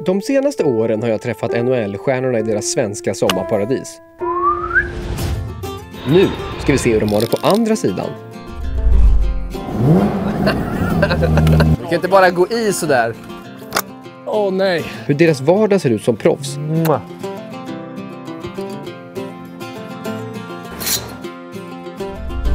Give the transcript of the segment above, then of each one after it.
De senaste åren har jag träffat NHL-stjärnorna i deras svenska sommarparadis. Nu ska vi se hur de har det på andra sidan. Du kan inte bara gå i sådär. Åh nej. Hur deras vardag ser ut som proffs.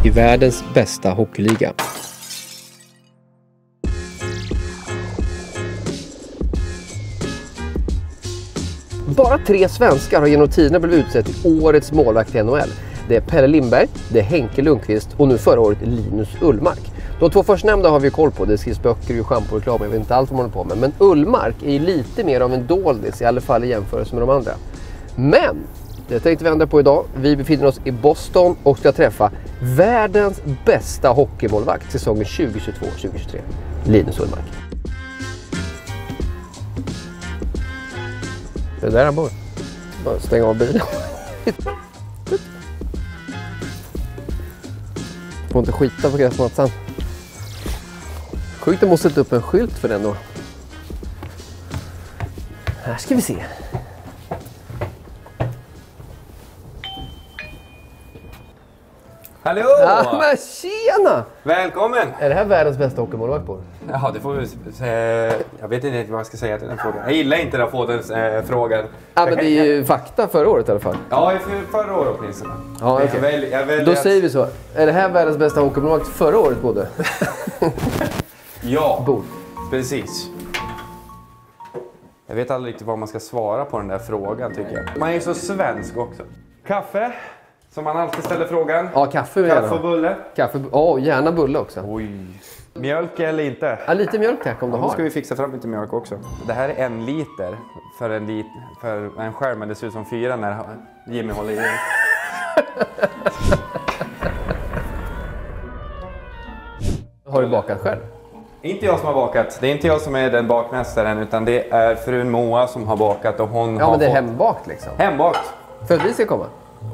I världens bästa hockeyliga. Bara 3 svenskar har genom tiderna blivit utsett till årets målvakt i NHL. Det är Pelle Lindberg, det är Henke Lundqvist och nu förra året Linus Ullmark. De 2 förstnämnda har vi koll på, det skrivs böcker och schamporeklam, jag vet inte allt vad man håller på med. Men Ullmark är ju lite mer av en doldis, i alla fall i jämförelse med de andra. Men det tänkte vi ändra på idag. Vi befinner oss i Boston och ska träffa världens bästa hockeymålvakt säsongen 2022-2023, Linus Ullmark. Det är där han bor. Bara stänga av bilen. Får inte skita på gräsmattan. Sjukt, jag måste sätta upp en skylt för den då. Här ska vi se. Hallå! Ja, men tjena! Välkommen! Är det här världens bästa hockeymålvakt på? Jaha, det får vi säga. Jag vet inte vad jag ska säga till den frågan. Jag gillar inte den frågan. Ja, men det är ju fakta förra året i alla fall. Ja, förra året åtminstone. Ja, okej. Då säger vi så. Är det här världens bästa hockeymålvakt förra året både? Ja, Bord. precis. Jag vet aldrig riktigt vad man ska svara på den där frågan, tycker jag. Man är ju så svensk också. Kaffe, som man alltid ställer frågan. Ja, kaffe. Kaffe och bulle. Kaffe, gärna bulle också. Oj. Mjölk eller inte? Ja, lite mjölk tack om du Då har. ska vi fixa fram lite mjölk också. Det här är 1 liter för en skärm, men det ser ut som 4 när Jimmy håller i. Har du bakat själv? Inte jag som har bakat. Det är inte jag som är den bakmästaren, utan det är frun Moa som har bakat och hon har Ja, men det är fått... hembakt liksom. Hembakt. För att vi ska komma?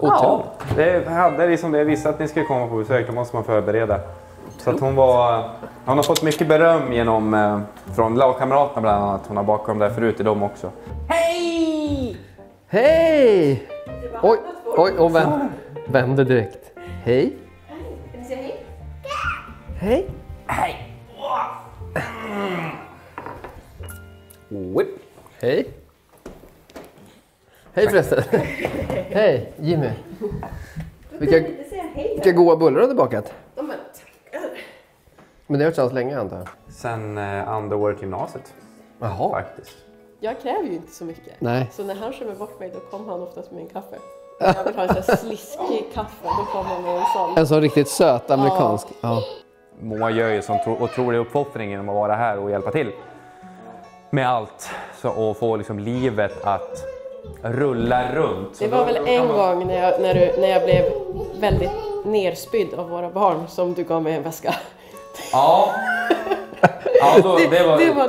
Ja, det hade liksom det visat att ni skulle komma på besök, då måste man förbereda. Så att hon har fått mycket beröm från lagkamraterna bland annat. Hon har bakat dem där förut i dem också. Hej! Hej! Oj, och vänder direkt. Hej. Kan ni säga hej? Hej. Hej! Whip. Hej. Hej förresten. Hej, Jimmy. Vilka goda bullar har du bakat? Ja, men tackar. Men det har känts länge antar jag. Sen andra året gymnasiet. Jaha. Faktiskt. Jag kräver ju inte så mycket. Nej. Så när han skämmer bort mig, då kommer han oftast med en kaffe. Jag vill ha en sån här sliskig kaffe, då kommer han med en sån. En sån riktigt söt amerikansk. Ja. Moa gör ju sån otrolig uppoffring genom att vara här och hjälpa till med allt. Och få liksom livet att rulla runt. Det var väl en gång när jag blev väldigt nerspydd av våra barn som du gav mig en väska. Ja.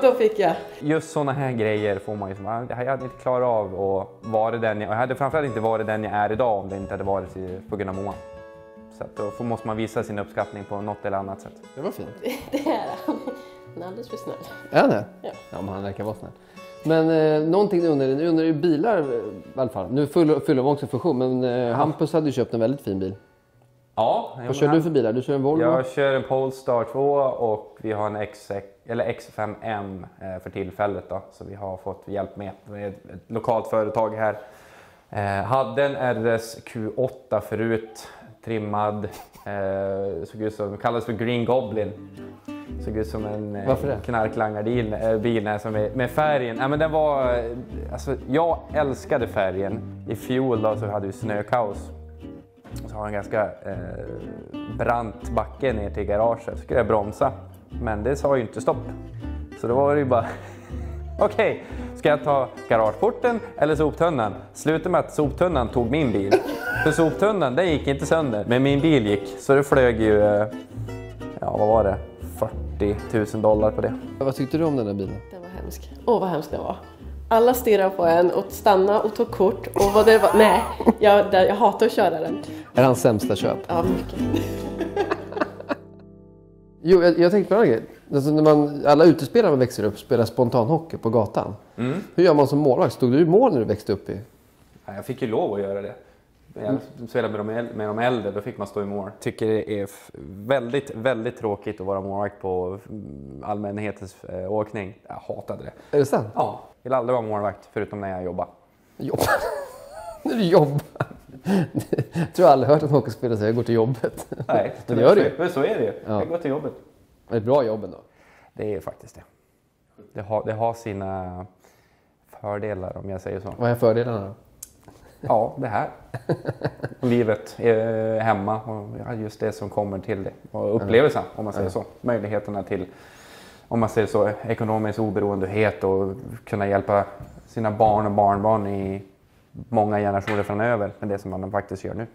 Då fick jag. Just såna här grejer får man ju som jag hade inte klarat av och vara den jag hade framförallt inte varit den jag är idag om det inte hade varit på grund av Moa. Så att då måste man visa sin uppskattning på något eller annat sätt. Det var fint. Det är han. Han är alldeles för snäll. Är han det? Ja. Ja, men han verkar vara snäll. Men någonting nu undrar ju bilar i alla fall. Nu fyller de också funktion, men Hampus hade ju köpt en väldigt fin bil. Ja. Vad kör du för bilar? Du kör en Volvo? Jag kör en Polestar 2 och vi har en X5M för tillfället då. Så vi har fått hjälp med ett lokalt företag här. Hade en RS Q8 förut, trimmad. Såg ut som, kallades för Green Goblin. Såg ut som en knarklangarbil med färgen. Ja, men den var, alltså, jag älskade färgen. I fjol då, så hade vi snökaos. Så har en ganska brant backe ner till garaget. Så skulle jag bromsa. Men det sa ju inte stopp. Så då var det ju bara... Okej, ska jag ta garageporten eller soptunnan? Slutade med att soptunnan tog min bil. För soptunnan, den gick inte sönder. Men min bil gick. Så det flög ju... vad var det? $40,000 på det. Vad tyckte du om den där bilen? Den var hemsk. Vad hemskt det var. Alla stirrade på en och stannade och tog kort. Och vad det var... Nej, jag hatar att köra den. Är det hans sämsta köp? Ja, mycket. Jo, jag tänkte på en annan grej. Alltså när alla utespelare växer upp spelar spontanhockey på gatan. Hur gör man som målvakt? Stod du i mål när du växte upp i? Ja, jag fick ju lov att göra det. Jag spelade med de äldre, då fick man stå i mål. Tycker det är väldigt, väldigt tråkigt att vara målvakt på allmänhetens åkning. Jag hatade det. Är det sant? Ja, jag vill aldrig vara målvakt förutom när jag jobbar. Jobbar? När du jobbar? Jag tror jag aldrig hört en hockeyspelare säga jag går till jobbet. Nej, det gör det. Men så är det ju. Ja. Jag går till jobbet. Det är ett bra jobb ändå. Det är faktiskt det. Det har sina fördelar om jag säger så. Vad är fördelarna då? Ja, det här. Livet hemma och just det som kommer till det. Och upplevelsen, om man säger så. Möjligheterna till, om man säger så, ekonomisk oberoendehet och kunna hjälpa sina barn och barnbarn i många generationer framöver med det som man faktiskt gör nu.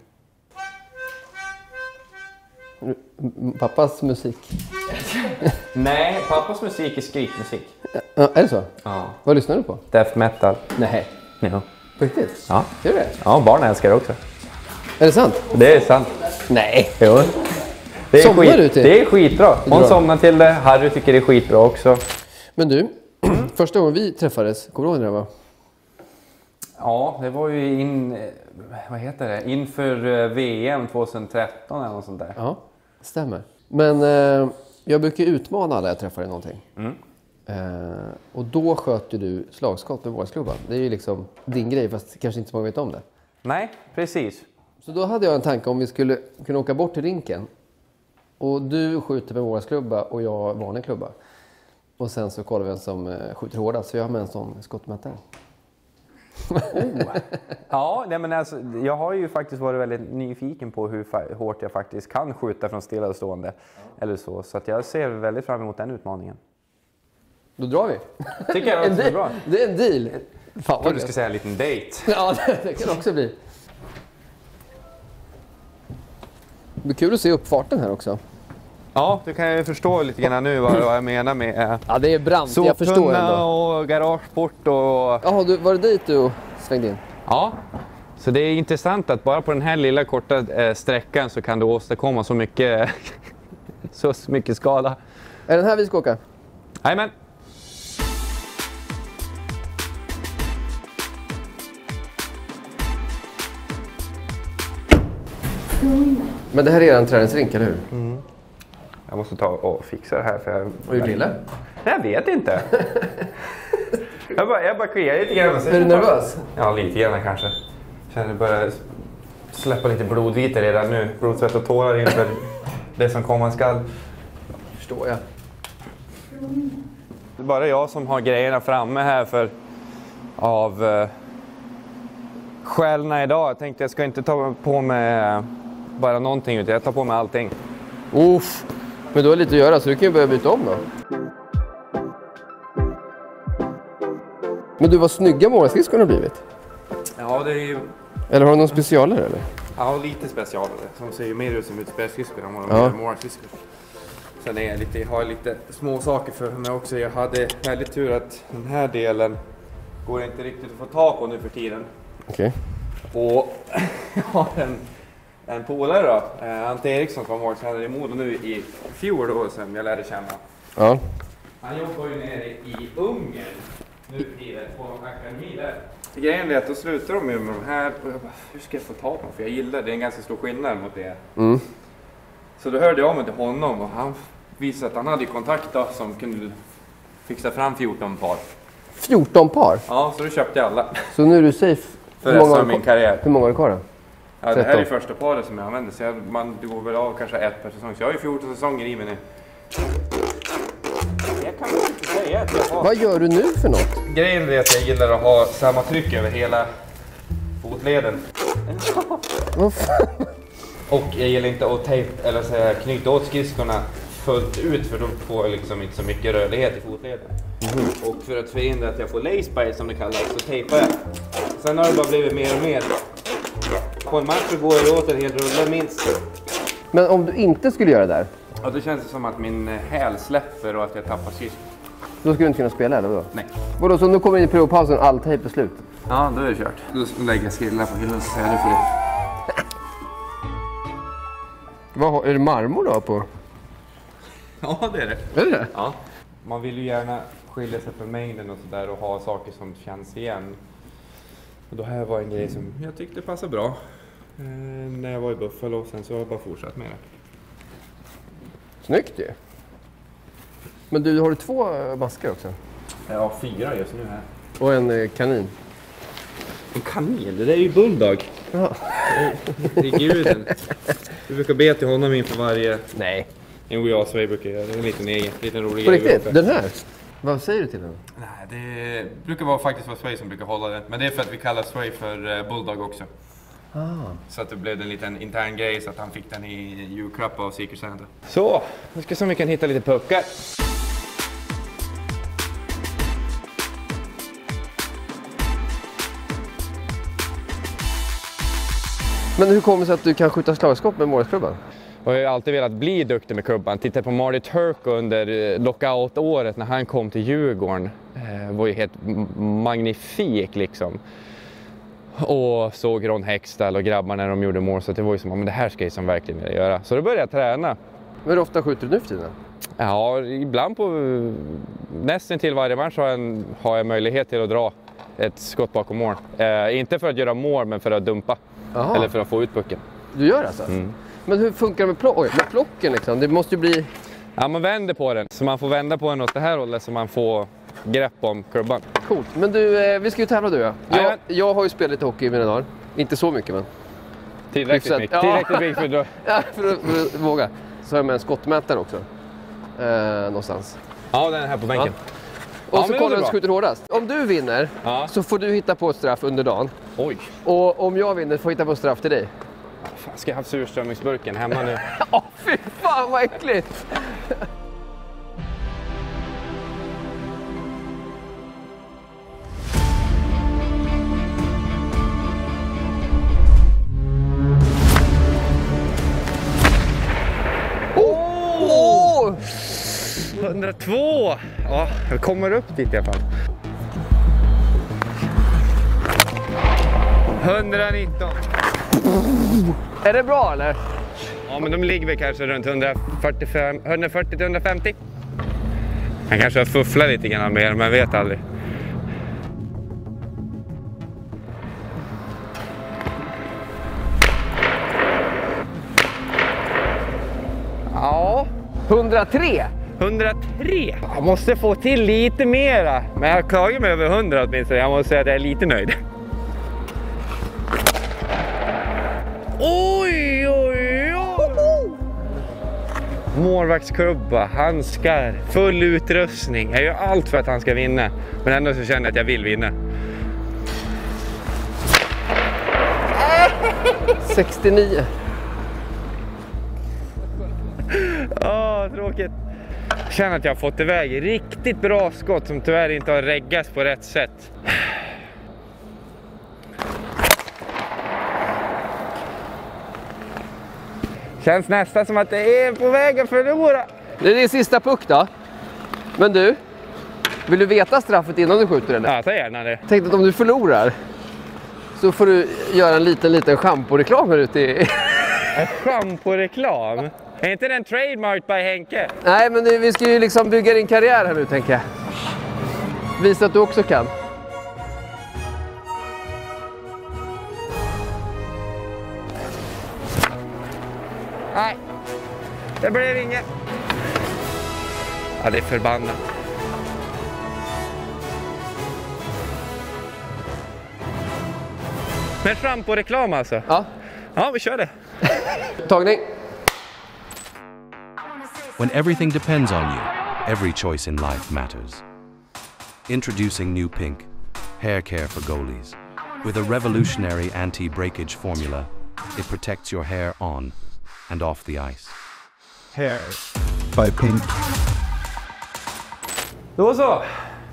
Pappas musik? Nej, pappas musik är skrikmusik. Ja, är det så? Ja. Vad lyssnar du på? Death metal. Nej. Ja. På riktigt? Ja. Är det? Ja, barn älskar det också. Är det sant? Det är sant. Nej. Jo. Det är Somnar du till? Det är skitbra. Hon Bra. somnar till det. Harry tycker det är skitbra också. Men du, första gången vi träffades, kommer du ihåg när det var? Ja, det var ju inför VM 2013 eller något sånt där. Ja, stämmer. Men jag brukar utmana alla jag träffar i någonting. Och då sköt ju du slagskott med målsklubban. Det är ju liksom din grej, fast kanske inte så många vet om det. Nej, precis. Så då hade jag en tanke om vi skulle kunna åka bort till rinken. Och du skjuter med målsklubba och jag vanlig klubba. Och sen så kollar vi vem som skjuter hårdast. Så jag har med en sån skottmätare. Ja, nej, men alltså, jag har ju faktiskt varit väldigt nyfiken på hur hårt jag faktiskt kan skjuta från stillastående. Eller så. Så att jag ser väldigt fram emot den utmaningen. Då drar vi. Tycker jag det är bra. Det är en deal. Fan vad Du ska säga en liten date. Ja, det kan också bli. Det blir kul att se uppfarten här också. Ja, du kan ju förstå lite grann nu vad jag menar med Ja, det är brant. Jag förstår ändå. soptunna och garageport och... Jaha, var det dit du svängde in? Ja, så det är intressant att bara på den här lilla korta sträckan så kan du åstadkomma så mycket, så mycket skada. Är den här vi ska åka? Jajamän. Men det här är en träningsrink, eller hur? Jag måste ta och fixa det här för jag... Vad gjorde du det? Jag vet inte. jag bara kliar lite grann. Är du nervös? Ja, lite grann kanske. Känner det börjar släppa lite blodvita redan nu. Blodsvett och tårar inför det som komma skall. Förstår jag. Det är bara jag som har grejerna framme här för av skälen idag. Jag tänkte jag ska inte ta på mig bara någonting utan jag tar på mig allting. Uff. Men du har lite att göra så du kan ju börja byta om då. Men du, var snygga målskridskor har blivit. Ja, det är ju... Eller har du någon specialare eller? Ja, lite specialare. Som ser ju mer ut som utspelskridskor än vad Ja. de är målskridskor. Sen är jag har jag lite små saker för mig också. Jag hade väldigt tur att den här delen går inte riktigt att få tag på nu för tiden. Okej. Och jag har en polare då, Ante Eriksson som var måltränare i Modo nu i fjol då sen jag lärde känna. Ja. Han jobbar ju nere i Ungern nu på någon akademi där. Grejen är att då slutar de ju med de här och jag bara, hur ska jag få tag på dem? För jag gillar det, är en ganska stor skillnad mot det. Så då hörde jag av mig till honom och han visade att han hade kontakt då, som kunde fixa fram 14 par. 14 par? Ja, så då köpte jag alla. Så nu är du safe. För resten av min karriär. Hur många har du kvar då? Ja, det här 13. är första paret som jag använder. Så det går väl av kanske ett per säsong. Så jag har ju 14 säsonger i mig nu. Jag kan inte säga att jag har... Vad gör du nu för något? Grejen är att jag gillar att ha samma tryck över hela fotleden. Vad fan? Och jag gillar inte att eller säga, knyta åt skridskorna fullt ut för då får jag liksom inte så mycket rörlighet i fotleden. Och för att förhindra att jag får lace-bite som det kallas så tejpar jag. Sen har det bara blivit mer och mer. På en match så går det åt en hel rulle minst. Men om du inte skulle göra det där, Ja, då känns det som att min häl släpper och att jag tappar skridskor. då skulle du inte kunna spela eller vadå? Nej. Vadå, så nu kommer in i provpausen all tejp är slut? Ja, då är det kört. Då lägger jag skridkorna på hyllan och säger nu får det. Vad är det marmor då på? Ja, det är det. Är det det? Ja. Man vill ju gärna skilja sig från mängden och sådär och ha saker som känns igen. Och då här var en grej som jag tyckte passade bra när jag var i Buffalo. Sen så har jag bara fortsatt med det. Snyggt ju. Men du, har du 2 maskar också? Jag har 4 just nu här. Och en kanin. En kanin? Det där är ju bulldog. Ja. Det är guden. Vi brukar be till honom inför varje... Nej. En jag Sway brukar göra. Det är en liten rolig På grej. riktigt? Den här? Vad säger du till den? Nej, det brukar faktiskt vara Sway som brukar hålla det. Men det är för att vi kallar Sway för bulldog också. Så att det blev en liten intern grej så att han fick den i julklapp av Secret Santa. Så, nu ska vi se om vi kan hitta lite puckar. Men hur kommer det sig att du kan skjuta slagskott med målsklubban? Jag har ju alltid velat bli duktig med klubban. Titta på Marty Turco under lockout-året när han kom till Djurgården. Var ju helt magnifik liksom. Och såg Ron Hextall och grabbarna när de gjorde mål. Så det var ju som, men det här ska jag som verkligen vilja göra. Så då började jag träna. Men hur ofta skjuter du nu för tiden? Ja, ibland på nästan till varje match har jag möjlighet till att dra ett skott bakom mål. Inte för att göra mål, men för att dumpa. Aha. Eller för att få ut pucken. Du gör alltså? Men hur funkar det med plocken liksom? Det måste ju bli... Ja, man vänder på den. Så man får vända på den åt det här hållet så man får grepp om klubban. Coolt. Men du, vi ska ju tävla du ja. Jag har ju spelat lite hockey i mina dagar. Inte så mycket men... Tillräckligt mycket. Tillräckligt mycket för att... Ja, för att våga. Så har jag med en skottmätare också. Någonstans. Ja, den är här på bänken. Ja. Och så kollar du skjuter hårdast. Om du vinner så får du hitta på ett straff under dagen. Oj. Och om jag vinner får jag hitta på ett straff till dig. Fan, ska jag ha surströmmingsburken hemma nu? Fy fan vad äckligt! Oh! 102! Ja, jag kommer upp dit i alla fall. 119. Är det bra eller? Ja, men de ligger väl kanske runt 140-150. Han kanske har fufflat lite grann mer, men vet aldrig. Ja. 103! 103! Jag måste få till lite mera. Men jag har klagat mig över 100 åtminstone. Jag måste säga att jag är lite nöjd. Oj, oj, oj! Målvaktsklubba, handskar, full utrustning. Jag gör allt för att han ska vinna. Men ändå så känner jag att jag vill vinna. 69. Tråkigt. Jag känner att jag har fått iväg riktigt bra skott som tyvärr inte har reggats på rätt sätt. Känns nästan som att det är på väg att förlora. Det är din sista puck då. Men du, vill du veta straffet innan du skjuter eller? Ja, ta gärna det. Tänkte att om du förlorar så får du göra en liten schampo-reklam här ute i... En schampo-reklam? Är inte den trademarked by Henke? Nej, men vi ska ju liksom bygga din karriär här nu, tänker jag. Visa att du också kan. Nej, det blev inget. Ja, det är förbannat. Men schampo-reklam alltså? Ja. Ja, vi kör det. Tagning. When everything depends on you, every choice in life matters. Introducing new Pink hair care for goalies. With a revolutionary anti-breakage formula, it protects your hair on and off the ice. Hair by Pink. Då så.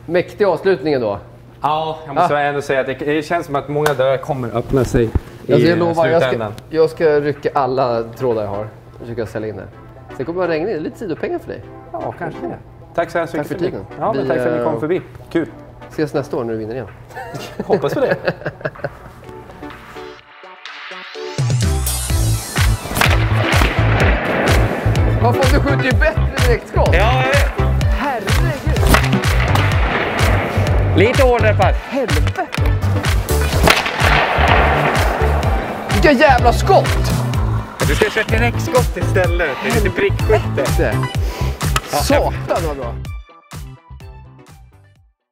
Mäktig avslutningen då. Ja, jag måste ändå säga att det känns som att många dörrar kommer öppna sig i Alltså jag lovar, slutändan. jag ska rycka alla trådar jag har och försöka sälja in det. Sen kommer det regna in lite sidopengar för dig. Ja, kanske det. Tack så hemskt mycket för tiden. Ja, men tack för att ni kom förbi. Kul. Ses nästa år när du vinner igen. Hoppas på det. Varför du skjuter ju bättre direktskott? Lite hårdare Per. Helvete! Vilka jävla skott! Du ska köra direktskott istället. Det är lite prickskytte. Satan vad bra!